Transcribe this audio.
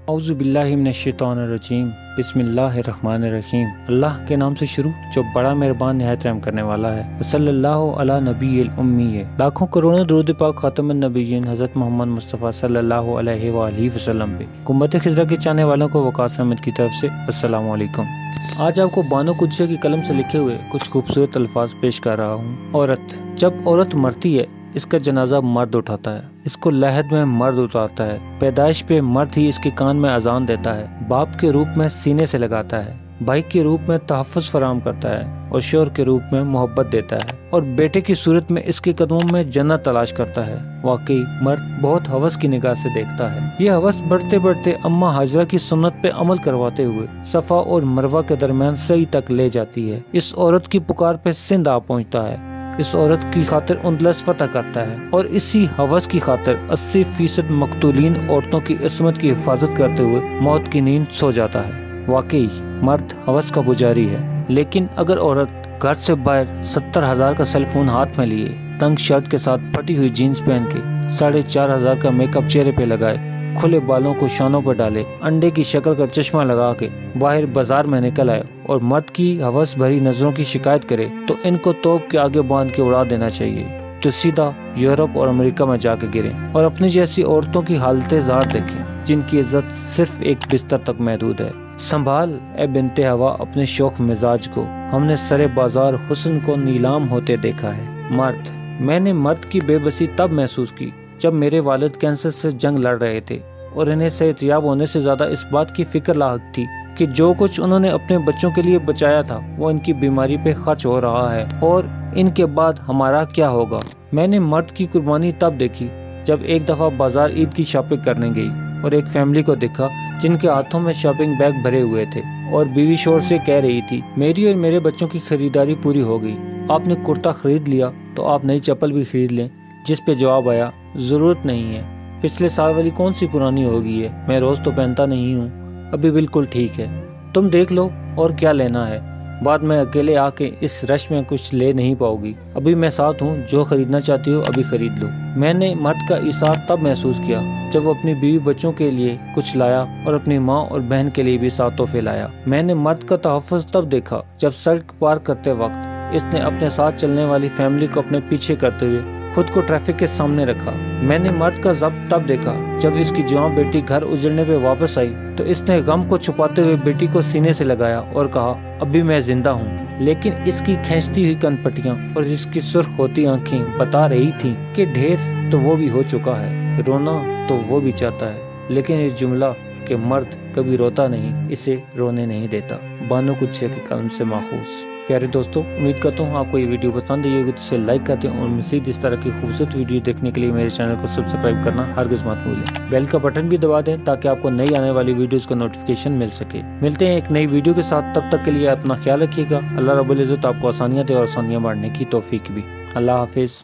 اعوذ باللہ من الشیطان الرجیم بسم اللہ الرحمن الرحیم۔ اللہ کے نام سے شروع جو بڑا مہربان نہایت رحم کرنے والا ہے۔ صلی اللہ علی نبی الامی، لاکھوں کروڑوں درود پاک خاتم النبیین حضرت محمد مصطفیٰ صلی اللہ علیہ وآلہ وسلم پہ۔ گنبد خضرا کے چاہنے والوں کو وقاص احمد کی طرف سے السلام علیکم۔ آج آپ کو بانو قدسیہ کی قلم سے لکھے ہوئے کچھ خوبصورت الفاظ پیش کر رہا ہوں۔ عورت، جب عورت مرتی ہے اس کا جنازہ مرد اٹھاتا ہے، اس کو لحد میں مرد اتارتا ہے، پیدائش پہ مرد ہی اس کے کان میں اذان دیتا ہے، باپ کے روپ میں سینے سے لگاتا ہے، بھائی کے روپ میں تحفظ فراہم کرتا ہے اور شوہر کے روپ میں محبت دیتا ہے، اور بیٹے کی صورت میں اس کے قدموں میں جنت تلاش کرتا ہے۔ واقعی مرد بہت ہوس کی نگاہ سے دیکھتا ہے۔ یہ ہوس بڑھتے بڑھتے اماں ہاجرہ کی سنت پہ عمل کرواتے ہوئے صفا اور مروہ کے درمیان صحیح تک لے جاتی ہے۔ اس عورت کی پکار پہ سندھ آ پہنچتا ہے، اس عورت کی خاطر اندلس فتح کرتا ہے، اور اسی ہوس کی خاطر 80% مقتولین عورتوں کی عصمت کی حفاظت کرتے ہوئے موت کی نیند سو جاتا ہے۔ واقعی مرد ہوس کا پجاری ہے، لیکن اگر عورت گھر سے باہر 70,000 کا سیل فون ہاتھ میں لیے، تنگ شرٹ کے ساتھ پھٹی ہوئی جینز پہن کے، 4,500 کا میک اپ چہرے پہ لگائے، کھلے بالوں کو شانوں پر ڈالے، انڈے کی شکل کا چشمہ لگا کے باہر بازار میں نکل آئے اور مرد کی ہوس بھری نظروں کی شکایت کرے، تو ان کو توپ کے آگے باندھ کے اڑا دینا چاہیے، جو سیدھا یورپ اور امریکہ میں جا کے گرے اور اپنی جیسی عورتوں کی حالت زار دیکھیں جن کی عزت صرف ایک بستر تک محدود ہے۔ سنبھال اے بنت ہوا اپنے شوق مزاج کو، ہم نے سرے بازار حسن کو نیلام ہوتے دیکھا ہے۔ مرد، میں نے مرد کی بے بسی تب محسوس کی جب میرے والد کینسر سے جنگ لڑ رہے تھے اور انہیں صحت یاب ہونے سے زیادہ اس بات کی فکر لاحق تھی کہ جو کچھ انہوں نے اپنے بچوں کے لیے بچایا تھا وہ ان کی بیماری پہ خرچ ہو رہا ہے، اور ان کے بعد ہمارا کیا ہوگا۔ میں نے مرد کی قربانی تب دیکھی جب ایک دفعہ بازار عید کی شاپنگ کرنے گئی اور ایک فیملی کو دیکھا جن کے ہاتھوں میں شاپنگ بیگ بھرے ہوئے تھے، اور بیوی شوہر سے کہہ رہی تھی میری اور میرے بچوں کی خریداری پوری ہو گئی، آپ نے کرتا خرید لیا تو آپ نئی چپل بھی خرید لیں۔ جس پہ جواب آیا ضرورت نہیں ہے، پچھلے سال والی کون سی پرانی ہو گئی ہے، میں روز تو پہنتا نہیں ہوں، ابھی بالکل ٹھیک ہے، تم دیکھ لو اور کیا لینا ہے، بعد میں اکیلے آ کے اس رش میں کچھ لے نہیں پاؤ گی، ابھی میں ساتھ ہوں، جو خریدنا چاہتی ہو ابھی خرید لو۔ میں نے مرد کا ایثار تب محسوس کیا جب وہ اپنی بیوی بچوں کے لیے کچھ لایا اور اپنی ماں اور بہن کے لیے بھی 7 تحفے لایا۔ میں نے مرد کا تحفظ تب دیکھا جب سڑک پار کرتے وقت اس نے اپنے ساتھ چلنے والی فیملی کو اپنے پیچھے کرتے ہوئے خود کو ٹریفک کے سامنے رکھا۔ میں نے مرد کا ضبط تب دیکھا جب اس کی جوان بیٹی گھر اجڑنے پہ واپس آئی تو اس نے غم کو چھپاتے ہوئے بیٹی کو سینے سے لگایا اور کہا ابھی میں زندہ ہوں، لیکن اس کی کھینچتی ہوئی کن پٹیاں اور اس کی سرخ ہوتی آنکھیں بتا رہی تھیں کہ ڈھیر تو وہ بھی ہو چکا ہے، رونا تو وہ بھی چاہتا ہے، لیکن اس جملہ کہ مرد کبھی روتا نہیں اسے رونے نہیں دیتا۔ بانو قدسیہ کی قلم سے ماخوذ۔ پیارے دوستو، امید کرتا ہوں آپ کو یہ ویڈیو پسند آئی ہوگی، تو اسے لائک کرتے ہیں اور مزید اس طرح کی خوبصورت ویڈیو دیکھنے کے لیے میرے چینل کو سبسکرائب کرنا ہرگز مت بھولیں۔ بیل کا بٹن بھی دبا دیں تاکہ آپ کو نئی آنے والی ویڈیوز کا نوٹیفیکیشن مل سکے۔ ملتے ہیں ایک نئی ویڈیو کے ساتھ، تب تک کے لیے اپنا خیال رکھیے گا۔ اللہ رب العزت آپ کو آسانیاں دے اور آسانیاں بانٹنے کی توفیق بھی۔ اللہ حافظ۔